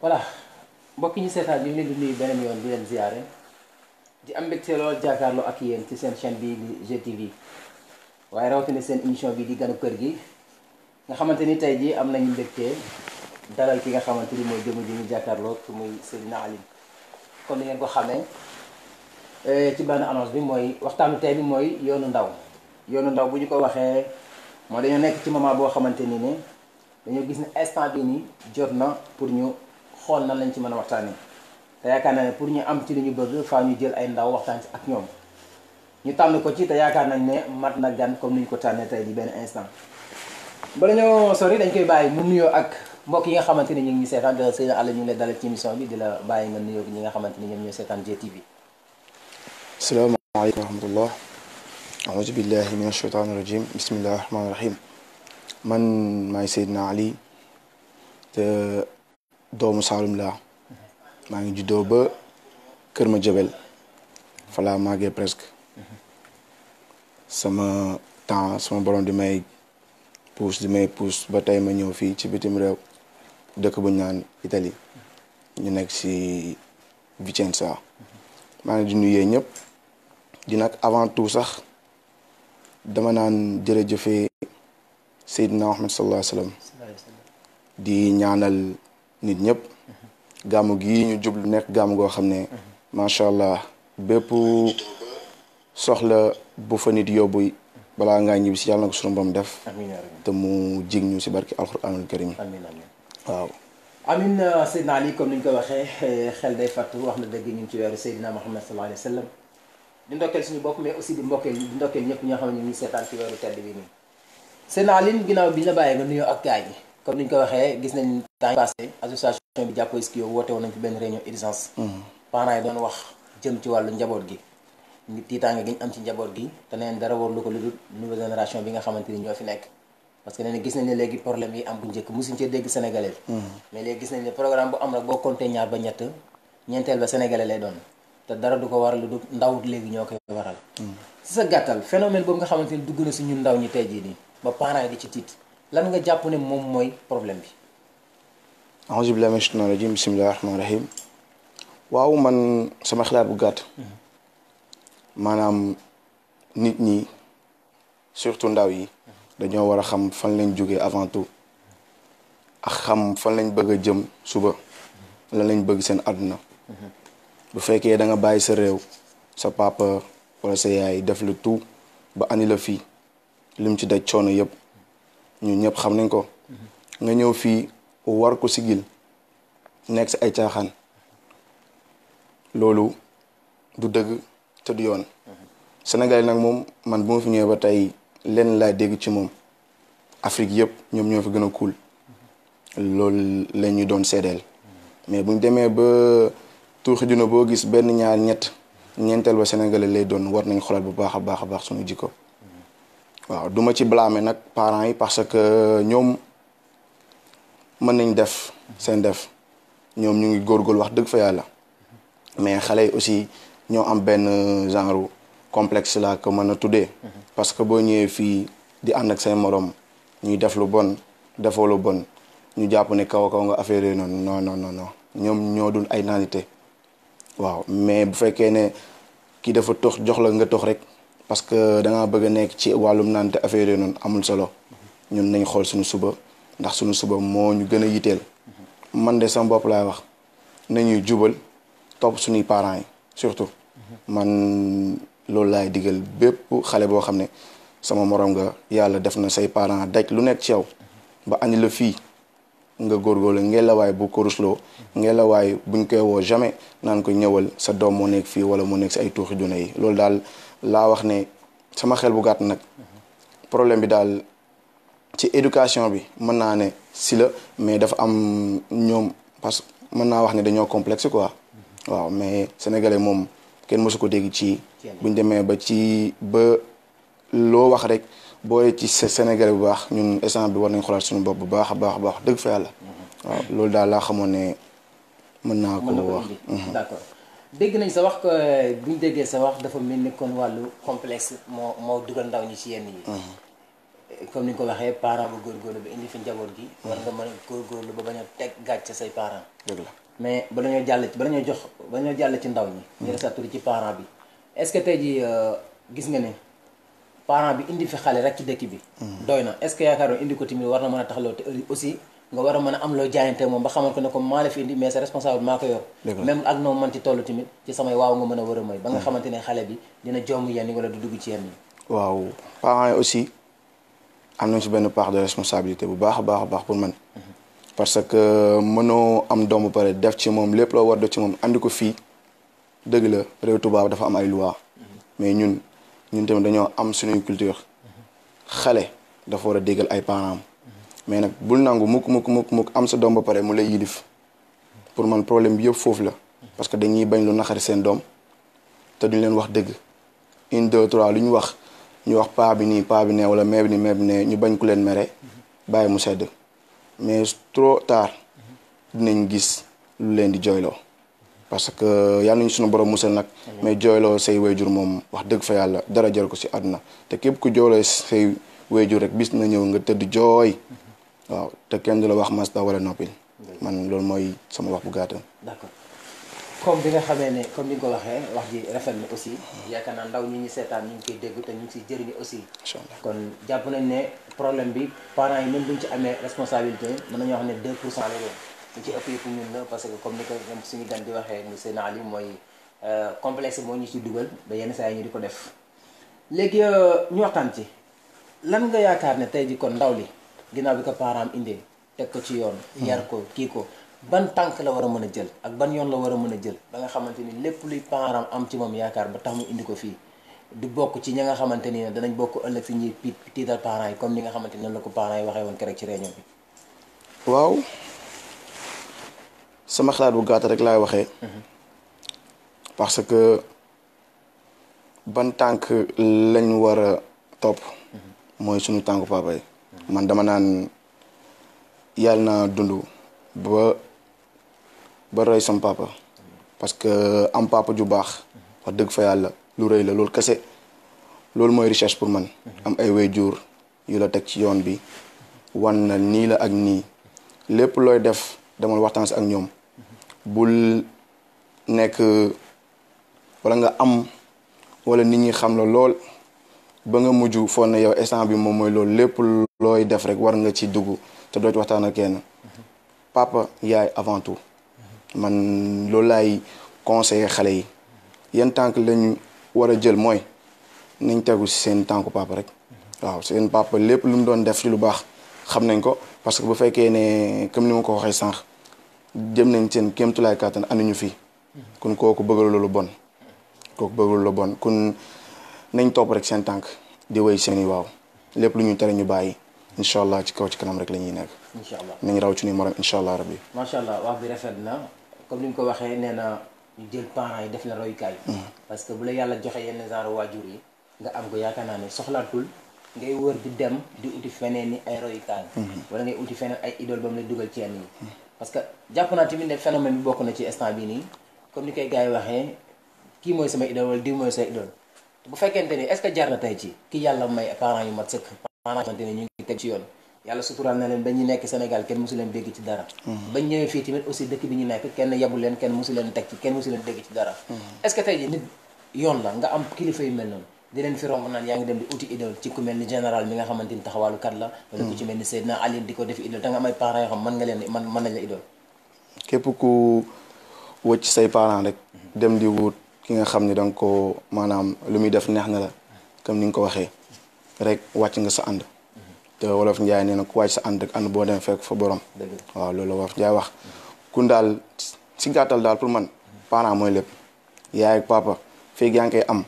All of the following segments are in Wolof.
voilà mbokk ñi seetaan ñu ngi leen di nuyu beneen yoon di leen ziare di am mbégte lool jàkkaarloo ak yéen ci seen chaîne bi di GTV waaye rawatina seen émission bi di ganu kër gi nga xamante ni tey jii am nañu mbégte dalal ki nga xamante ni mooy jëmm ji ñu jàkkaarloo muy Seydina Alioune kon ni ngeen ko xamee ci benn annonce bi mooy waxtaanu tey bi mooy yoonu ndaw bu ñu ko waxee moo dañoo nekk ci moment boo xamante ni ne dañoo gis ne instant bi nii jot na pour ñu xool nan lañ ci mën a waxtaanee te yaakaar naa ne pour ñu am ci li ñu bëgg faa ñu jël ay ndaw waxtaan ci ak ñoom ñu tànn ko ci te yaakaar nañ ne mat na gan comme ni ñu ko tànnee tey di benn instant. bala ñoo sori dañ koy bàyyi mu nuyoo ak mbokk yi nga xamante ni ñu ngi ñu seetaan de Seydina Alioune ñu ngi lay dalal ci émission bi di la bàyyi nga nuyoo ñi nga xamante ni ñoom ñooy seetaan GTV. asalaamaaleykum wa rahmatullah. auzu billahi min ashaytaani rajim bismillahi rahmaani rahim. man maay Seydina Ali te doomu Saalum laa maa ngi juddoo ba Kër Madiabel fa laa màggee presque sama temps sama borom di may puus ba tey ma ñëw fii ci bitim réew dëkk bu ñu naan Italie ñu nekk ci Vicenza maa ngi di nuyu ñëpp di nag avant tout sax dama naan jërëjëfee Seydina Muhammad sallallahu alayhi wa sallam di ñaanal nit ñëpp gàmmu gii ñu jublu nekk gàmmu goo xam ne macha allah bépp soxla bu fa nit yóbbu balaa ngaa ñibbi si yàlla na ko sunu borom def te mu jig ñu si barki alxuraanul karim waaw amin Seydina Ali comme ni ñu ko waxee xel day fàttu wax na dëgg ñu ngi ci weeru Seydina Muhammad sallallahu alayhi wa sallam di ndokkeel suñu bopp mais aussi di ndokkeel ñëpp ñoo xam ne ñu ngi seetaan ci weeru tedd bi nii Seydina Alioune ginnaaw bi ñu la bàyyee nga nuyoo ak gaay yi comme ni ñu ko waxee gis nañ temps passé association bi jàppoo Skio woote woon nañ fi benn réunion urgence parents yi doon wax jëm ci wàllu njaboot gi tiitaange gi ñu am ci njaboot gi te neen dara war lu ko lu dul nouvelle génération bi nga xamante ni ñoo fi nekk parce que nee na gis nañ ne léegi problème yi am bu njëkk mosuñ cee dégg sénégalais mais léegi gis nañ ne programme bu am rek boo compté ñaar ba ñett ñeenteel ba sénégalais lay doon te dara du ko waral lu dul ndaw léegi ñoo koy waral si sa gàttal phénomène boobu nga xamante ni dugg na si ñun ndaw ñi tey jii nii ba parents yi di ci tiit lan nga jàpp ne moom mooy problème bi auzu billahi mina shaytaani rajim bismillahi rahmaani rahim waaw man sama xalaat bu gàtt maanaam nit ñi surtout ndaw yi dañoo war a xam fan lañ jógee avant tout ak xam fan lañ bëgg a jëm suba lan lañ bëgg seen àdduna bu fekkee da nga bàyyi sa réew sa papa wala sa yaay def le tout ba andi la fii lim ci daj coono yëpp ñun ñëpp xam nañ ko nga ñëw fii war ko sigil nekk si ay caaxaan loolu du dëgg te du yoon Sénégal nag moom man bu ma fi ñëwee ba tey lenn laa dégg ci moom Afrique yëpp ñoom ñoo fi gën a cool loolu la ñu doon seedeel mais bu ñu demee ba tuuxi duna boo gis benn ñaar ñeenteel ba sénégalais lay doon war nañ xoolaat bu baax a baax suñu jikko waaw duma ci blâmer nag parents yi parce que ñoom mën nañ def seen def ñoom ñu ngi góorgóorlu wax dëgg fa yàlla mais xale yi aussi ñoo am benn genre complexe la ko mën a tuddee parce que boo ñëwee fii di ànd ak say morom ñuy def lu bon defoo lu bon ñu jàpp ne kaw nga affaire yooyu noonu non ñoom ñoo dul ay naanité waaw mais bu fekkee ne kii dafa tox jox la nga tox rek parce que da ngaa bëgg a nekk ci wàllum naanité affaire yooyu noonu amul solo ñun nañ xool suñu suba ndax suñu suba moo ñu gën a yiteel man de sama bopp laay wax nañuy jubal topp suñuy parents yi surtout man loolu laay digal bépp xale boo xam ne sama morom nga yàlla def na say parents daj lu nekk ci yow ba andi la fii nga góorgóorlu ngelawaay bu ko rusloo ngelawaay buñ koy woo jamais naan ko ñëwal sa doom moo nekk fii wala moo nekk si ay tuuxi duna yi loolu daal laa wax ne sama xel bu gàtt nag problème bi daal ci éducation bi mën naa ne si la mais dafa am ñoom parce que mën naa wax ne dañoo complexe quoi waaw mais sénégalais moom kenn mësu ko dégg ci buñ demee ba loo wax rek booy ci sénégalais bu baax ñun instant bi war nañ xoolaat suñu bopp bu baax a baax dëgg fa yàlla waaw loolu daal laa xamoon ne mën naa ko wax d'accord dégg nañ sa wax ko buñ déggee sa wax dafa mel ni kon wàllu complexe moo dugal ndaw ñi ci yenn yi comme ni nga ko waxee parent ba góorgóorlu ba indi fi njaboot gi war nga mën a góorgóorlu ba bañ a teg gàcce say parents. dëgg la mais bala ñoo jàll ci ndaw ñi ñu resa turi ci parent bi est-ce que tey ji gis nga ne parent bi indi fi xale rek ci dëkk bi doy na est-ce que yaakaaroon indi ko tamit war na mën a taxaloo te aussi nga war a mën a am loo jaayante moom ba xamal ko ne ko maa la fi indi mais c'est responsable maa ko yor même ak noo man ci toll tamit ci samay waaw nga mën a war a may ba nga xamante ne xale bi dina jomm yenn wala du dugg ci yenn yi waaw parents yi aussi am nañ ci benn part de responsabilité bu baax a baax pour man parce que mënoo am doom bu pare def ci moom lépp loo war def ci moom andi ko fii dëgg la réew tubaab dafa am ay loi mais ñun tamit dañoo am suñuy culture xale dafa war a déggal ay parents mais nag bul nangu mukk am sa doom ba pare mu lay yilif pour man problème bi yëpp foofu la parce que dañuy bañ lu naqari seen doom te duñ leen wax dëgg 1 2 3 lu ñu wax paa bi nii paa bi ne wala mère bi nii mère bi ne ñu bañ ku leen mere bàyyi mu sedd mais trop tard dinañ gis lu leen di jooyloo parce que yàlla nañu suñu borom musal nag mais jooyloo say wayjur moom wax dëgg fa yàlla dara jar ko ci àdduna te képp ku jooyloo say wayjur rek bis na ñëw nga tëdd jooy waaw te kenn du la wax masta wala noppil man loolu mooy sama wax bu gàttal. d'accord comme bi nga xamee ne comme ni nga ko waxee wax ji rafet na aussi yaakaar naa ndaw ñi seetaan ñu ngi koy dégg te ñu ngi siy jëriñu aussi. incha allah kon jàpp nañ ne problème bi parents yi même buñ ci amee responsabilité mën nañoo wax ne 2% lay doon lu ci ëpp yëpp ñun la parce que comme ni ko ñoom suñu gan di waxee monsieur Naly mooy complexe moo ñu ci dugal ba yenn saa yi ñu di ko def léegi ñu waxtaan ci lan nga yaakaar ne tey ji kon ndaw li ginnaaw bi ko parents indee teg ko ci yoon. yar ko kii ko. ban tànk la war a mën a jël ak ban yoon la war a mën a jël ba nga xamante ni lépp luy parent am ci moom yaakaar ba tax mu indi ko fii du bokk ci ña nga xamante ni danañ bokk ëllëg fi ñuy tiital parents yi comme ni nga xamante ni noonu la ko parents yi waxee woon keroog ci réunion bi. waaw sama xalaat bu gàtt rek laay waxee. parce que ban tànk lañ war a topp. mooy sunu tànku papa yi. man dama naan yàlla naa dund ba roy sam papa parce que am papa ju baax wax dëgg fa yàlla lu rëy la loolu kese loolu mooy richesse pour man am ay waajur yu la teg ci yoon bi wan na nii la ak nii lépp looy def demal waxtaan si ak ñoom bul nekk wala nga am wala nit ñi xam la lool ba nga mujj foog ne yow instant bi moom mooy loolu lépp looy def rek war nga ci dugg te doo ci waxtaan ak kenn papa yaay avant tout man loolu laay conseiller xale yi yan tànk lañu war a jël mooy nañ tegu ci seen tànku papa rek waaw seen papa lépp lu mu doon def ci lu baax xam nañ ko parce que bu fekkee ne comme ni ma ko waxee sànq dem nañ seen kéemtulaay kàttan anduñu fii kon kooku bëggal loolu bon kon nañ topp rek seen tànk di wéy seen i waaw lépp lu ñu tere ñu bàyyi incha allah ci kaw ci kanam rek la ñuy nekk. incha allah nañ raw ci ni morom incha allah rabbi. macha allah wax bi rafet na comme ni nga ko waxee nee na ñu jël parents yi def na royukaay. parce que bu la yàlla joxe yenn genre waajur yi nga am ko yaakaar naa ne soxlaatul ngay wër di dem di uti feneen ni ay royukaay. wala ngay uti feneen ay idole ba mu lay dugal ci yenn yi. parce que jàpp naa tamit ne phénomène bi bokk na ci instant bii nii comme ni koy gars yi waxee kii mooy sama idole wala diw mooy sa idole bu fekkente ni est-ce que jar na tey ci ki yàlla may parents yu mat sëkk parents xamante ne ñu ngi teg ci yoon yàlla suturaal na leen ba ñu nekk Sénégal kenn mosu leen dégg ci dara bañ ñëwee fii tamit aussi dëkk bi ñu nekk kenn yabu leen kenn mosu leen teg ci kenn mosu leen dégg ci dara est-ce que tey ji nit yoon la nga am kilifa yu mel noonu di leen fi romb naan yaa ngi dem di uti idole ci ku mel ni général mi nga xamante ni taxawaalukat la wala ku ci mel ni Seydina Ali di ko def idole te nga am ay parents yoo xam mën nga leen mën nañ la idole képp ku wëcc say parents rek dem di wut ki nga xam ni danga ko maanaam lu muy def neex na la comme ni nga ko waxee rek wàcc nga sa ànd te wolof Njaay nee na ku wàcc sa ànd rek ànd boo dem fekk fa borom waaw loolu la wolof Njaay wax kun daal si gàttal daal pour man parent mooy lépp yaay ak papa feeg yaa ngi koy am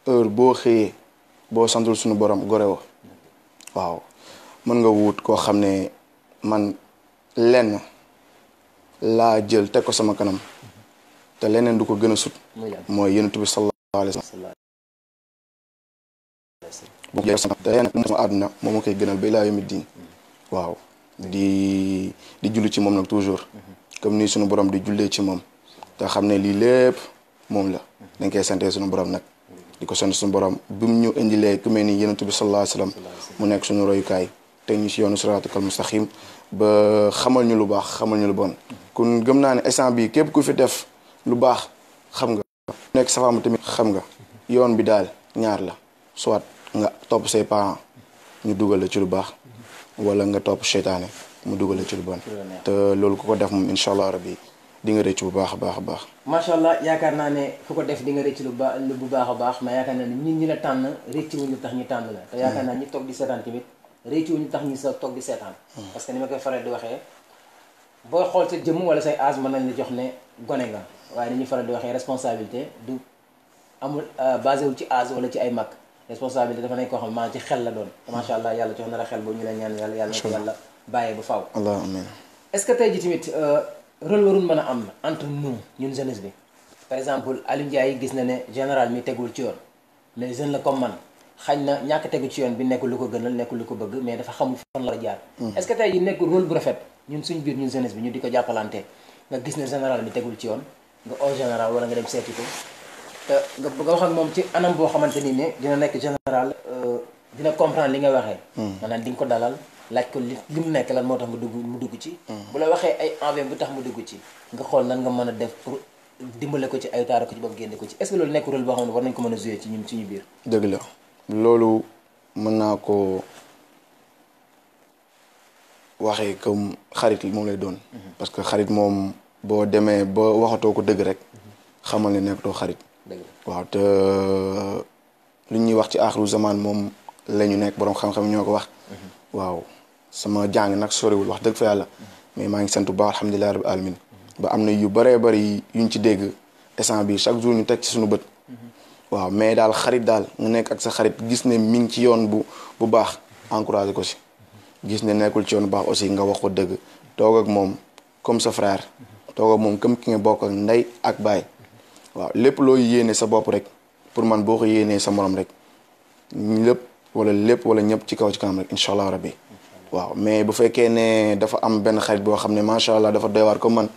heure boo xëyee boo santul suñu borom gore wo waaw mën nga wut koo xam ne man lenn laa jël teg ko sama kanam te leneen du ko gën a sut mooy yonent bi sallallahu alayhi wa sallam bu te leneen sama àdduna moom ma koy gënal ba ilaa yawmi diin waaw di julli ci moom nag toujours comme ni suñu borom di jullee ci moom te xam ne lii lépp moom la dañ koy sante suñu borom nag di ko sant suñu borom bi mu ñu indilee ku mel ni yonent bi sallallahu alayhi wasallam mu nekk suñu royukaay te ñu si yoonu siraatal mustaqim ba xamal ñu lu baax xamal ñu lu bon kon gëm naa ne instant bi képp ku fi def lu baax xam nga nekk safaam tamit xam nga yoon bi daal ñaar la soit nga topp say parents ñu dugal la ci lu baax wala nga topp seytaane mu dugal la ci lu bon te loolu ku ko def moom incha allah rabbi di nga rëcc bu baax a baax a baax macha allah yaakaar naa ne ku ko def di nga rëcc bu baax a baax mais yaakaar naa ne ñi la tànn rëcc wuñu tax ñu tànn la te yaakaar naa ñi toog di seetaan tamit rëcc wuñu tax ñu sa toog di seetaan parce que ni ma koy faral di waxee booy xool sa jëmm wala say âge mën nañ la jox ne gone nga waaye ni ñuy faral di waxee responsabilité du amul basé wu ci âge wala ci ay mag responsabilité dafa nekk koo xam ne maanaam ci xel la doon te macha allah yàlla jox na la xel boobu ñu la ñaan yàlla na ko yàlla bàyyee ba faaw allah amiin est-ce que tey ji tamit rôle warul mën a am entre nous ñun jeunesse bi par exemple Aliou Ndiaye gis na ne général mi tegul ci yoon mais jeune la comme man xañ na ñàkk tegu ci yoon bi nekkul lu ko gënal nekkul lu ko bëgg mais dafa xamul fan la jaar est-ce que tey ji nekkul rôle bu rafet ñun suñ biir ñun jeunesse bi ñu di ko jàppalante nga gis ne général bi tegul ci yoon nga au général wala nga dem seeti ko te nga bëgg a wax ak moom ci anam boo xamante ni ne dina nekk général dina comprendre li nga waxee maanaam di nga ko dalal laaj ko li mu nekk lan moo tax mu dugg ci bu la waxee ay envie bu tax mu dugg ci nga xool nan nga mën a def pour dimbale ko ci ay taara ko ci boobu génne ko ci est-ce que loolu nekk rôle boo xam ne war nañ ko mën a jouer ci ñun suñu biir dëgg la loolu mën naa ko waxee comme xarit moom lay doon parce que xarit moom boo demee ba waxatoo ko dëgg rek xamal ne nekkatoo xarit waaw te lu ñuy wax ci aaxiru zaman moom la ñu nekk boroom xam-xam ñoo ko wax waaw sama jàng nag soriwul wax dëgg fa yàlla mais maa ngi sant bu baax alhamdulilah rabbil alamin ba am na yu bëree bëri yuñ ci dégg instant bi chaque jour ñu teg ci suñu bët waaw mais daal xarit daal nga nekk ak sa xarit gis ne mi ngi ci yoon bu baax encouragé ko si gis ne nekkul ci yoon bu baax aussi nga wax ko dëgg toog ak moom comme sa frère toog ak moom comme ki nga bokk ak ndey ak baay waaw lépp loo yéene sa bopp rek pour man boo ko yéenee sa morom rek lépp wala ñëpp ci kaw ci kanam rek incha allah rabbi waaw mais bu fekkee ne dafa am benn xarit boo xam ne macha allah dafa doy waar comme man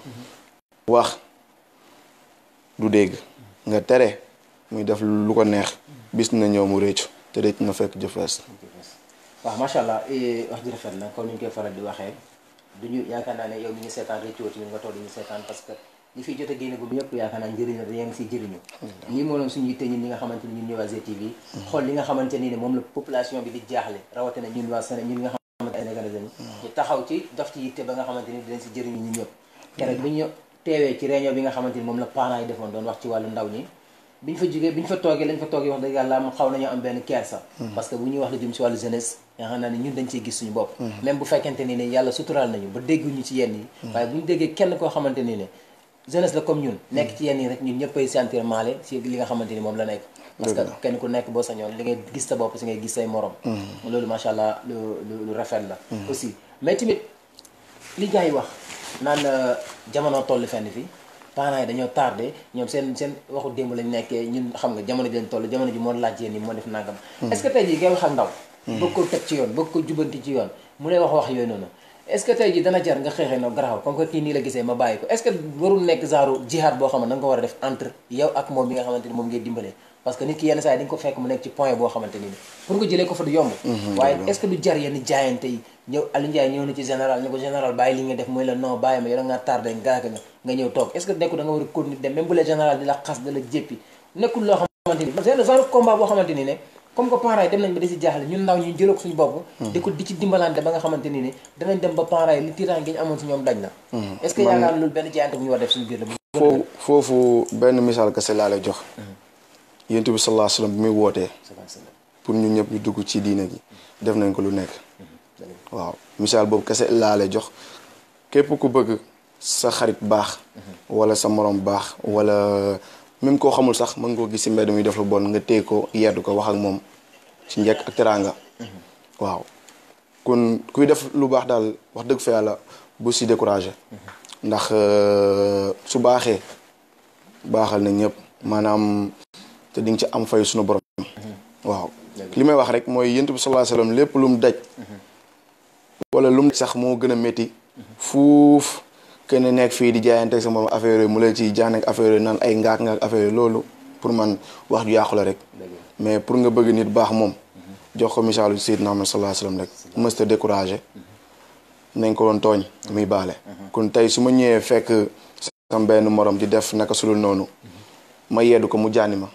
wax du dégg nga tere muy def lu ko neex bis na ñëw mu réccu te récc na fekk jëfees waaw macha allah wax ji rafet na comme ni ñu koy faral di waxee duñu yaakaar naa ne yow mi ngi seetaan réccu ci ñun nga toog di ñu seetaan parce que ñi fiy jot a génne gum yëpp yaakaar naa njëriñ la yaa ngi siy jëriñu lii moo doon suñu yitte ñun ñi nga xamante ni ñun ñëw waa GTV xool li nga xamante ni ne moom la population bi di jaaxle rawatina ñun waa Sénégal ñun nga xamante ay Sénégalais lañu ñu taxaw ci daf ci yitte ba nga xamante ni dinañ si jëriñu ñun ñëpp keroog bi ñu teewee ci réunion bi nga xamante ni moom la parents yi defoon doon wax ci wàllu ndaw ñi biñ fa jógee biñ fa toogee lañ fa toogee wax dëgg yàlla xaw nañu am benn kersa parce que bu ñuy wax lu jëm si wàllu jeunesse nga xam naa ne ñun dañ ciy gis suñu bopp même bu fekkente ni ne yàlla suturaal nañu ba dégguñu ci yenn yi waaye bu ñu déggee kenn koo xamante ni ne jeunesse la comme ñun nekk ci yenn yi rek ñun ñëppay sentir maale si li nga xamante ni moom la nekk parce que kenn ku nekk boo sañoon li ngay gis sa bopp si ngay gis say morom loolu macha allah lu rafet la aussi mais tamit li gars yi wax naan jamono toll fenn fi parents yi dañoo tardé ñoom seen waxu démb lañ nekkee ñun xam nga jamono ji lañ toll jamono ji moo laaj yéen yi moo def nangam est-ce que tey jii ngay wax ak ndaw bëgg ko teg ci yoon bëgg ko jubanti ci yoon mu lay wax yooyu noonu est-ce que tey jii dana jar nga xeexee no garaxaw comme que kii nii la gisee ma bàyyi ko est-ce que warul nekk genre jihaad boo xam ne da nga ko war a def entre yow ak moom bi nga xamante ni moom ngay dimbalee parce que nit ki yenn saa yi di nga ko fekk mu nekk ci point boo xamante ni pour nga jëlee ko fa du yomb waaye est-ce que du jar yenn jaayante yi ñëw Aliou Ndiaye ñëw na ci général ni ko général bàyyi li nga def mooy la non bàyyi ma yow da ngaa tardé ngaaka nga ñëw toog est-ce que nekkul da nga war a continuer dem même bu la général di la xas da la jéppi nekkul loo xamante ni c'est le genre combat boo xamante ni ne comme que parents yi dem nañ ba di si jaaxle ñun ndaw ñu jëloo ko suñu bopp di ko di ci dimbalante ba nga xamante ni ne danañ dem ba parents yi li tiitaan gi ñu amoon si ñoom dañ na est-ce que yaakaar loolu benn jaayante bu ñu war def suñu biir la foofu benn misaal kese laa lay jox yonent bi sallallahu alayhi wasallam bi muy wootee pour ñu ñëpp ñu dugg ci diine gi def nañ ko lu nekk waaw misaal boobu kese laa lay jox képp ku bëgg sa xarit baax wala sa morom baax wala même koo xamul sax mën nga ko gis ci mbedd muy def lu bon nga téye ko yeddu ko wax ak moom ci njëkk ak teraanga waaw kon kuy def lu baax daal wax dëgg fa yàlla bu si découragé ndax su baaxee baaxal na ñëpp maanaam te di nga ci am fay suñu borom waaw li may wax rek mooy yonent bi sallallahu alayhi wasallam lépp lu mu daj wala lu mu sax moo gën a métti fuuf kenn nekk fii di jaayante ak sa moom affaire yooyu mu lay ci jaan ak affaire yooyu naan ay ngaak affaire yooyu loolu pour man wax ju yàqu la rek mais pour nga bëgg nit baax moom jox ko misaalu Seydina Muhammad sallallahu alayhi wasallam rek mësta découragé nañ ko doon tooñ muy baale kon tey su ma ñëwee fekk sam benn morom di def naka sulul noonu ma yeddu ko mu jànni ma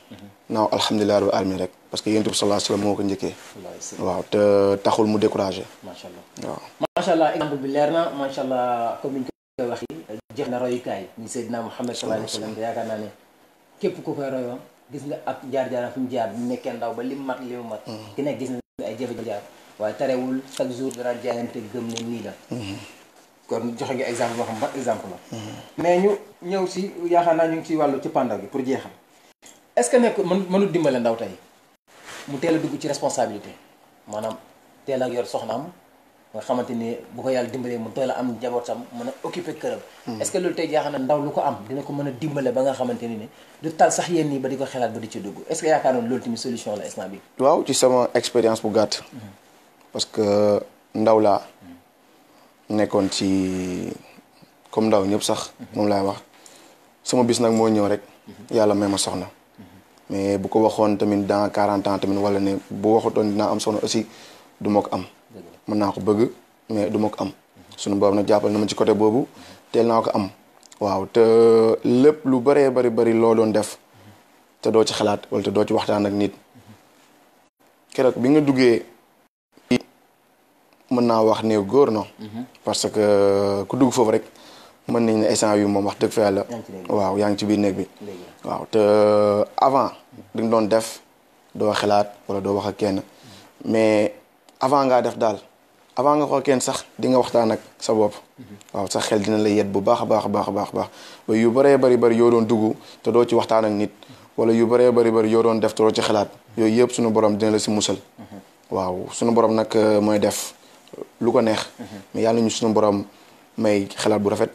naaw alhamdulilah rabbil alamin rek parce que yonent bi sallallahu alayhi wasallam moo ko njëkkee waaw te taxul mu découragé macha allah waaw macha allah exemple bi leer na macha allah comme ni ñu koy wax yi jeex na royukaay ñu Seydina Muhammad sallallahu alayhi wasallam yaakaar naa ne képp ku koy royoon gis nga ak jaar-jaaram fi mu jaar bu nekkee ndaw ba li mu mat ki nekk gis na ay jafe jaar waaye terewul chaque jour dara jaayante gëm ne nii la kon joxe nga exemple boo xam ban exemple la mais ñu ñëw si yaakaar naa ñu ngi ci wàllu ci pandaw gi pour jeexal est-ce que nekk mënul dimbale ndaw tey mu teel a dugg ci responsabilité maanaam teel a yor soxnaam nga xamante ni bu ko yàlla dimbalee mu teel a am njabootam mën a occuper këram est-ce que loolu tey yaakaar na ndaw lu ko am dina ko mën a dimbale ba nga xamante ni ne du tal sax yéen nii ba di ko xelaat ba di ci dugg est-ce que yaakaar na loolu tamit solution la instant bi waaw ci sama expérience bu gàtt parce que ndaw laa nekkoon ci comme ndaw ñëpp sax moom laay wax sama bis nag moo ñëw rek yàlla may ma soxna mais bu ko waxoon tamit dans 40 ans tamit wala ne bu waxutoon dinaa am soxna aussi du ma ko am mën naa ko bëgg mais du ma ko am suñu borom nag jàppal na ma ci côté boobu teel naa ko am waaw te lépp lu bëree bari loo doon def te doo ci xalaat wala te doo ci waxtaan ak nit keroog bi nga duggee mën naa wax néew góor non parce que ku dugg foofu rek mën nañ ne instant yu moom wax dëgg fa yàlla waaw yaa ngi ci biir néeg bi waaw te avant di nga doon def doo xalaat wala doo wax ak kenn mais avant ngaa def daal avant nga wax ak kenn sax di nga waxtaan ak sa bopp waaw sa xel dina la yet bu baax a baax a baax a baax baax ba yu bëree bari yoo doon dugg te doo ci waxtaan ak nit wala yu bëree bari yoo doon def te doo ci xalaat yooyu yëpp suñu borom dina la si musal waaw suñu borom nag mooy def lu ko neex mais yàlla ñu suñu borom may xalaat bu rafet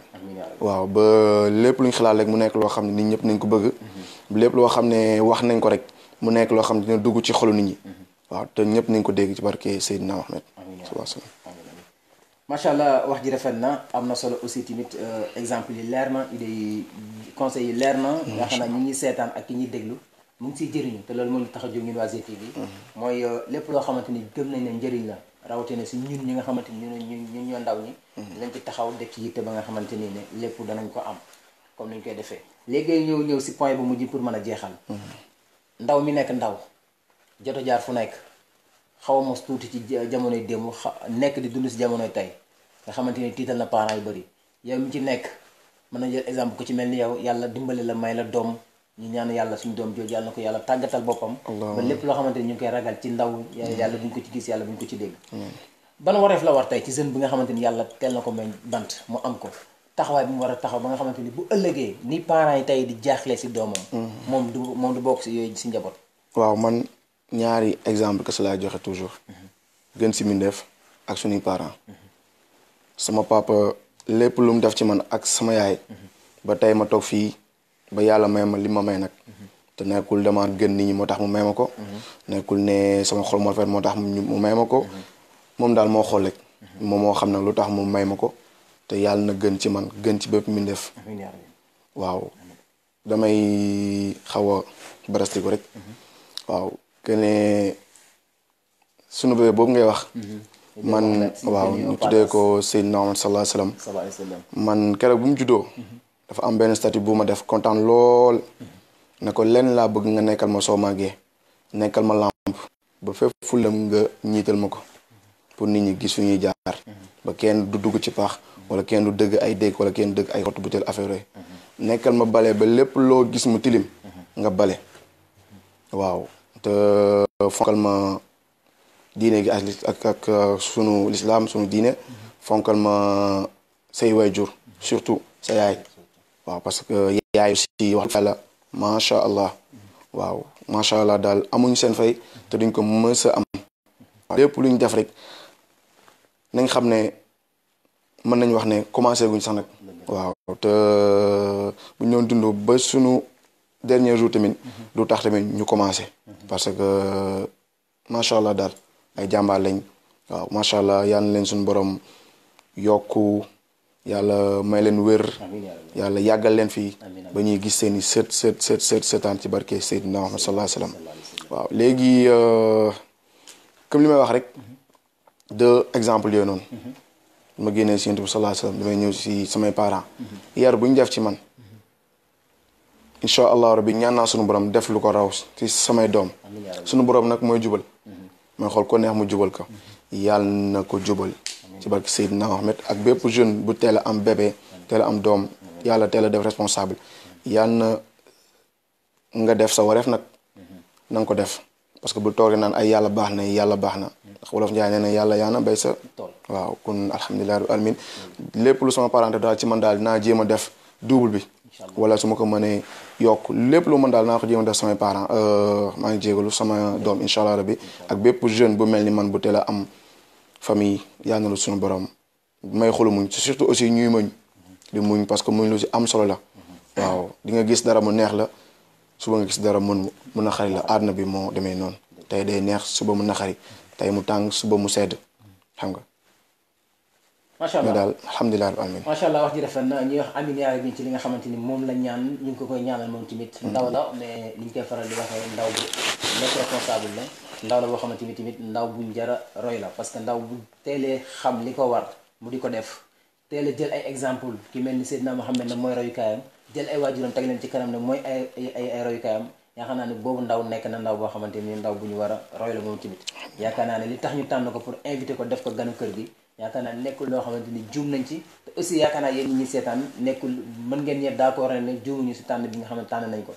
waaw ba lépp luñ xalaat rek mu nekk loo xam ne nit ñëpp nañ ko bëgg lépp loo xam ne wax nañ ko rek mu nekk loo xam ne dina dugg ci xolu nit ñi waaw te ñëpp nañ ko dégg ci barke Seydina Mohamed sallallahu alayhi wasallam macha allah wax ji rafet na am na solo aussi tamit exemple yi leer na idée yi conseils yi leer na yaakaar naa ñi ñuy seetaan ak ki ñuy déglu mu ngi siy jëriñu te loolu moo ñu tax a jóg ñun waa GTV mooy lépp loo xamante ni gëm nañ ne njëriñ la rawatina si ñun ñi nga xamante ni ñun ñoo ndaw ñi lañ ci taxaw def ci yitte ba nga xamante ni ne lépp danañ ko am comme ni ñu koy defee léegi ñëw si point bu mujj pour mën a jeexal ndaw mi nekk ndaw joto jaar fu nekk xaw a mos tuuti ci jamonoy démb nekk di dund si jamonoy tey nga xamante ni tiital na parents yu bëri yow mi ci nekk mën na jël exemple ko ci mel ni yow yàlla dimbali la may la doom ñu ñaan yàlla suñu doom jooju yàlla na ko yàlla tàggatal boppam ba lépp loo xamante ni ñu ngi koy ragal ci ndaw yàlla buñ ko ci gis yàlla buñ ko ci dégg ban wareef la war tey ci jeune bi nga xamante ni yàlla teel na ko may bant mu am ko taxawaay bi mu war a taxaw ba nga xamante ni bu ëllëgee ni parents yi tey di jaaxlee si doomam moom du bokk si yooyu si njaboot waaw man ñaari exemple que cela joxe toujours gën si mindeef ak suñuy parents sama papa lépp lu mu def ci man ak sama yaay ba tey ma toog fii ba yàlla may ma li ma may nag te nekkul dama gën nit ñi moo tax mu may ma ko nekkul ne sama xol moo rafet moo tax mu may ma ko moom daal moo xool rek moom moo xam nag lu tax mu may ma ko te yàlla na gën ci man gën ci bépp mindeef waaw damay xaw a barasti ko rek waaw kene sunu bébé boobu ngay wax man waaw ñu tuddee ko Seydina Muhammad sallallahu alayhi wasallam man keroog bu mu juddoo dafa am benn statut bu ma def kontaan lool ne ko lenn laa bëgg nga nekkal ma soo màggee nekkal ma lamp ba fépp fulam nga ñiital ma ko pour nit ñi gis fu ñuy jaar ba kenn du dugg ci paax wala kenn du dëgg ay dégg wala kenn dëgg ay xottu butéel affaire yooyu nekkal ma bale ba lépp loo gis mu tilim nga bale waaw te fonkal ma diine gi ak sunu lislaam sunu diine fonkal ma say waajur surtout sa yaay waaw parce que yaay aussi wax yàlla macha allah waaw macha allah daal amuñ seen fay te duñ ko mës a am lépp luñ def rek nañ xam ne mën nañ wax ne commencé guñ sax nag waaw te buñ doon dund ba sunu dernier jour tamit du tax tamit ñu commencé parce que macha allah daal ay jàmbaar lañ waaw macha allah yal na leen suñu borom yokku yàlla may leen wér amiin yaa rabbi. yàlla yàggal leen fii Amiin, amiin. ba ñuy gis seen i seetaan ci barke Seydina Muhammad sallallahu alayhi wa sallam waaw léegi comme li may wax rek deux exemples yooyu noonu ma génnee si Yonent bi sallallahu alayhi wa sallam damay ñëw si samay parents yar bu ñu def ci man incha allah rabbi ñaan naa sunu borom def lu ko raw ci samay doom Amiin yaa rabbi. sunu borom nag mooy jubal mooy xool ko neex mu jubal ko yàlla na ko jubal ci barke Seydina Mohamed ak bépp jeune bu teel a am bébé teel a am doom yàlla teel a def responsable yàlla na nga def sa wareef nag na nga ko def parce que bu toogee naan ay yàlla baax na yàlla baax na ndax wolof Njaay nee na yàlla yaa na béy sa tool. waaw kon alhamdulilah rabbil alamin lépp lu sama parenté daal ci man daal dinaa jéem a def double bi wala su ma ko mënee yokk lépp lu mën daal naa ko jéem a def samay parents maa ngi jégalu sama doom incha allah rabbi ak bépp jeune bu mel ni man bu teel a am famille yaa na lu suñu borom may xolu muñ surtout aussi ñuy muñ di muñ parce que muñ lu si am solo la waaw di nga gis dara mu neex la suba nga gis dara mun a xari la àdduna bi moo demee noonu tey day neex suba mu naqari tey mu tàng suba mu sedd xam nga macha mais allah daal alhamdulilah rabbil alamin macha allah wax ji rafet na ñuy wax amiin yaa rabbi ci li nga xamante ni moom la ñaan ñu ngi ko koy ñaanal moom tamit ndaw la mais li ñu koy faral di waxee ndaw bu nekk responsable la ndaw la boo xamante ni tamit ndaw buñ jara roy la parce que ndaw bu teelee xam li ko war mu di ko def teel a jël ay exemple ki mel ni Seydina Mohamed na mooy royukaayam jël ay waajuram teg leen ci kanam ne mooy ay royukaayam yaakaar naa ne boobu ndaw nekk na ndaw boo xamante ni ndaw bu ñu war a roy la moom tamit yaakaar naa ne li tax ñu tànn ko pour inviter ko def ko ganu kër gi yaakaar naa nekkul loo xamante ni juum nañ ci te aussi yaakaar naa yéen ñi seetaan nekkul mën ngeen ñeet d'accord ne juumuñu si tànn bi nga xam ne tànn nañ ko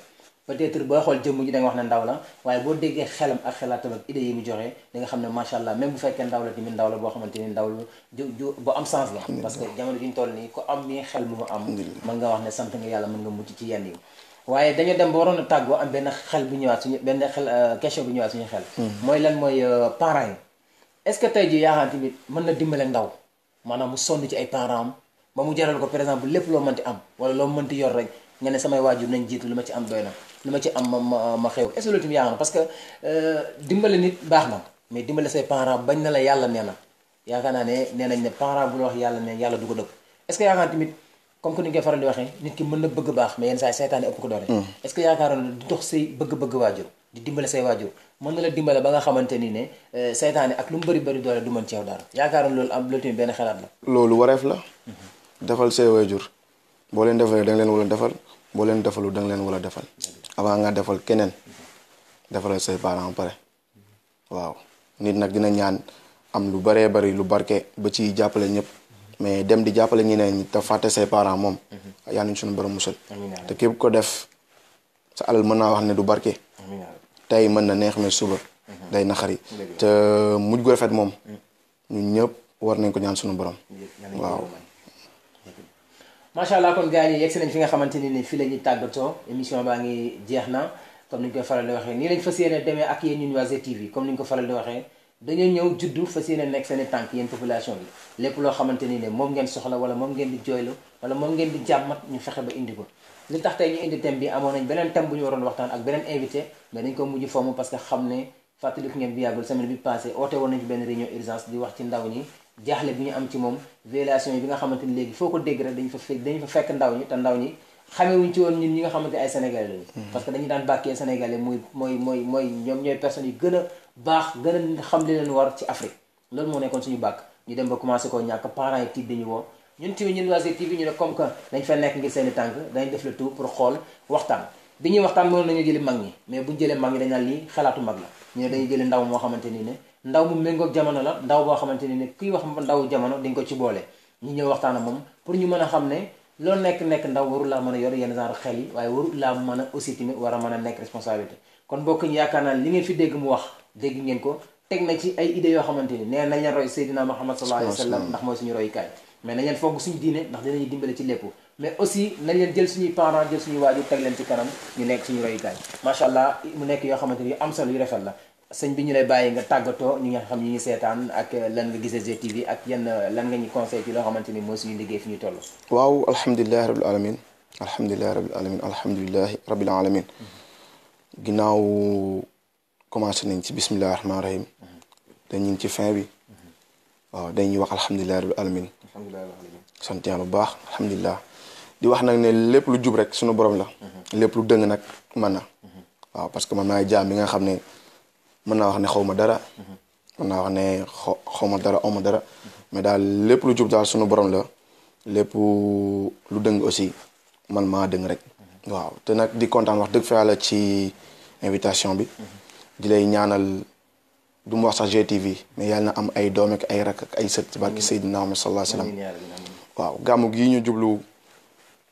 peut-être boo xool jëmm ji da nga wax ne ndaw la waaye boo déggee xelam ak xelaatam ak idée yi mu joxe da nga xam ne macha allah même bu fekkee ndaw la tamit ndaw la boo xamante ni ndaw ju bu am sens la parce que jamono ji ñu toll nii ku am mi xel mu am mën nga wax ne sant nga yàlla mën nga mucc ci yenn yi waaye dañoo dem ba waroon a tàggoo am benn xel bu ñëwaat suñu benn xel question bu ñëwaat suñu xel mooy lan mooy parents yi est-ce que tey ji yaakaar tamit mën na dimbale ndaw maanaam mu sonn ci ay parents am ba mu jaral ko par exemple lépp loo mënti am wala loo mënti yor rek nga ne samay waajur nañ jiitu lu ma ci am doy na lu ma ci am ma xew est-ce que loolu tamit yaakaar na parce que dimbale nit baax na mais dimbale say parents bañ na la yàlla nee na yaakaar naa ne nee nañ ne parent bu la wax yàlla ne yàlla du ko dëgg est-ce que yaakaar tamit comme que ni ñu koy faral di waxee nit ki mën na bëgg baax mais yenn saa yi seytaane ëpp ko doole est-ce que yaakaaroon na di dox say bëgg-bëgg waajur di dimbale say waajur mën na la dimbale ba nga xamante ni ne seytaane ak lu mu bëri bëri doole du mën ci yow dara yaakaaroon loolu am loolu tamit benn xalaat la loolu wareef la defal say waajur boo leen defalee da nga leen wala defal boo leen defalu da nga leen wala defal avant nga defal keneen defalal say parents pare waaw nit nag dina ñaan am lu baree bari lu barke ba ci jàppale ñëpp mais dem di jàppale ñeneen ñi te fàtte say parents moom yàlla nañ suñu borom musal te képp ko def sa alal mën naa wax ne du barke tey mën na neex mais suba day naxari te mujj gu rafet moom ñun ñëpp war nañ ko ñaan suñu borom waaw macha allah kon gars yi yegg si nañ fi nga xamante ni fii la ñuy tàggatoo émission baa ngi jeex na comme ni ñu koy faral di waxee nii lañ fas yéene demee ak yéen ñun waa GTV comme ni ñu ko faral di waxee dañoo ñëw juddu fas yéene nekk seen i tànk yéen population bi lépp loo xamante ni ne moom ngeen soxla wala moom ngeen di jooylu wala moom ngeen di jàmmat ñu fexe ba indi ko li tax tey ñu indi thème bi amoon nañ beneen thème bu ñu waroon waxtaan ak beneen invité mais dañ ko mujj fomm parce que xam ne fàttaliku ngeen bi yàggul semaine bi passé oote woon nañ fi benn réunion urgence di wax ci ndaw ñi jaaxle bi ñu am ci moom violation yi bi nga xamante ni léegi foo ko dégg rek dañu fa fekk ndaw ñi te ndaw ñi xamewuñ ci woon ñun ñi nga xamante ay sénégalais lañu parce que dañu daan bàkkee sénégalais mooy ñoom ñooy personnes yi gën a baax gën a xam li leen war ci Afrique loolu moo nekkoon suñu bàkk ñu dem ba commencé koo ñàkk parents yi tiit dañu woo ñun tamit ñun waa GTV ñu ne comme que dañ fa nekk ngir seeni tànk dañ def le tout pour xool waxtaan bi ñuy waxtaan mënoon nañu jëli mag ñi mais buñu jëlee mag ñi dañ naan lii xalaatu mag la ñu ne dañuy jëli ndaw moo xamante ni ne ndaw mu méngoog jamono la ndaw boo xamante ni ne kuy wax ndaw jamono dañ ko ci boole ñu ñëw waxtaan ak moom pour ñu mën a xam ne loolu nekk ndaw warul laa mën a yor yenn genre xel yi waaye warul laa mën a aussi tamit war a mën a nekk responsabilité kon bokk ñu yaakaar naa li ngeen fi dégg mu wax dégg ngeen ko teg na ci ay idées yoo xamante ni nee nañ leen roy Seydina Muhammad sallallahu alayhi wa sallam ndax mooy suñu royukaay mais nañ leen fogg suñu diine ndax dinañu dimbale ci lépp mais aussi nañ leen jël suñuy parents jël suñuy waajur teg leen ci kanam ñu nekk suñu royukaay macha allah mu nekk yoo xamante ni yu am solo yu rafet la sëñ bi ñu lay bàyyi nga tàggatoo ñi nga xam ñi ngi seetaan ak lan nga gisee GTV ak yan lan nga ñu conseil ci loo xamante ni mooy suñu liggéey fi ñu toll waaw alhamdulilahi rabil alamin alhamdulilahi rabil alamin ginnaaw commencé nañ ci bismillahi rahmaani rahim te ñu ngi ci fin bi waaw dañuy wax alhamdulilah rabbil alamin alhamdulilah rabbil alamin sant yàlla bu baax alhamdulilah di wax nag ne lépp lu jub rek suñu borom la lépp lu dëng nag mën na waaw parce que man maay jaam bi nga xam ne mën naa wax ne xaw ma dara mën naa wax ne xaw ma dara aw ma dara mais daal lépp lu jub daal suñu borom la lépp lu dëng aussi man maa dëng rek waaw te nag di kontaan wax dëgg fa yàlla ci invitation bi di lay ñaanal du mu wax sax GTV mais yàlla na am ay doom ak ay rak ak ay sët ci barki Seydina Muhammad sallallahu alayhi wa sallam waaw gàmmu gii ñu jublu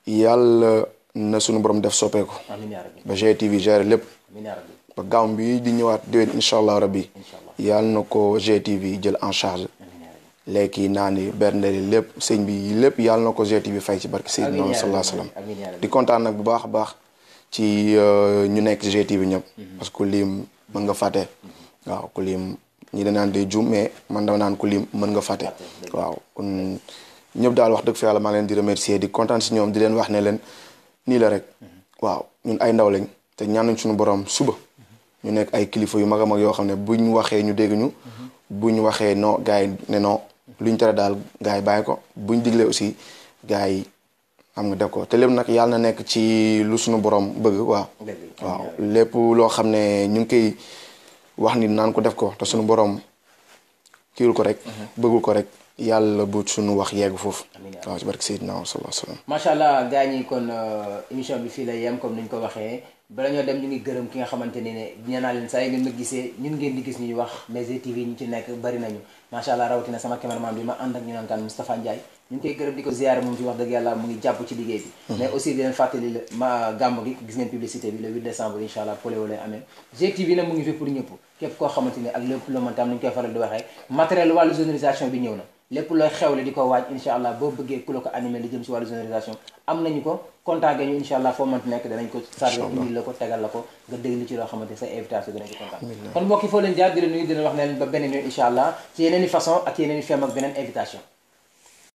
yàlla na sunu borom def soppeeku ba GTV géré lépp ba gàmmu bi di ñëwaat déwén incha allah rabbi yàlla na ko GTV jël en charge léegi naa ni berndeli lépp sëñ bi lépp yàlla na ko GTV fay ci barki Seydina Muhammad sallallahu alayhi wa sallam di kontaan nag bu baax a baax ci ñu nekk GTV ñëpp parce que lim mën nga fàtte waaw ku lim ñi danaan day juum mais man dama naan ku lim mën nga fàtte waaw kon ñëpp daal wax dëgg fa yàlla maa leen di remercier di kontaan si ñoom di leen wax ne leen nii la rek waaw ñun ay ndaw lañ te ñaanuñ suñu borom suba ñu nekk ay kilifa yu mag a mag yoo xam ne buñ waxee ñu dégg ñu buñ waxee non gars yi ne non luñ tere daal gars yi bàyyi ko buñ diglee aussi gars yi xam nga def ko te lépp nag yàlla na nekk ci lu suñu borom bëgg waaw lépp loo xam ne ñu ngi koy wax ni naan ko def ko te suñu borom kiiwul ko rek bëggul ko rek yàlla bu suñu wax yegg foofu waaw ci barke Seydina sallallahu alayhi wa sallam macha allah gars ñi kon émission bi fii la yem comme ni ñu ko waxee bala ñoo dem ñu ngi gërëm ki nga xamante ne nee naa leen saa yi ngeen ma gisee ñun ngeen di gis ñuy wax mais GTV ñi ci nekk bari nañu macha allah rawatina sama cameraman bi ma ànd ak ñu naan kan Moustapha Ndiaye ñu ngi koy gërëm di ko ziyaare moom ci wax dëgg yàlla mu ngi jàpp ci liggéey bi mais aussi di leen fàttali ma gàmm gi gis ngeen publicité bi le 8 décembre incha allah poléo lay amee GTV nag mu ngi fi pour ñëpp képp koo xamante ne ak lépp loo mënta am ni ñu koy faral di waxee matériel wàllu sonorisation bi ñëw na lépp looy xewle di ko waaj incha allah boo bëggee ku la ko animé li jëm si wàllu sonorisation am nañu ko contacté ñu incha allah foo mënti nekk danañ ko chargé indil la ko tegal la ko nga dégg li ci loo xamante sa invitation danañ ko kontaan kon mbokk yi foo leen jaar di leen nuyu di leen wax ne leen ba beneen yoon incha allah ci yeneen i façon ak yeneen i fem ak beneen invitation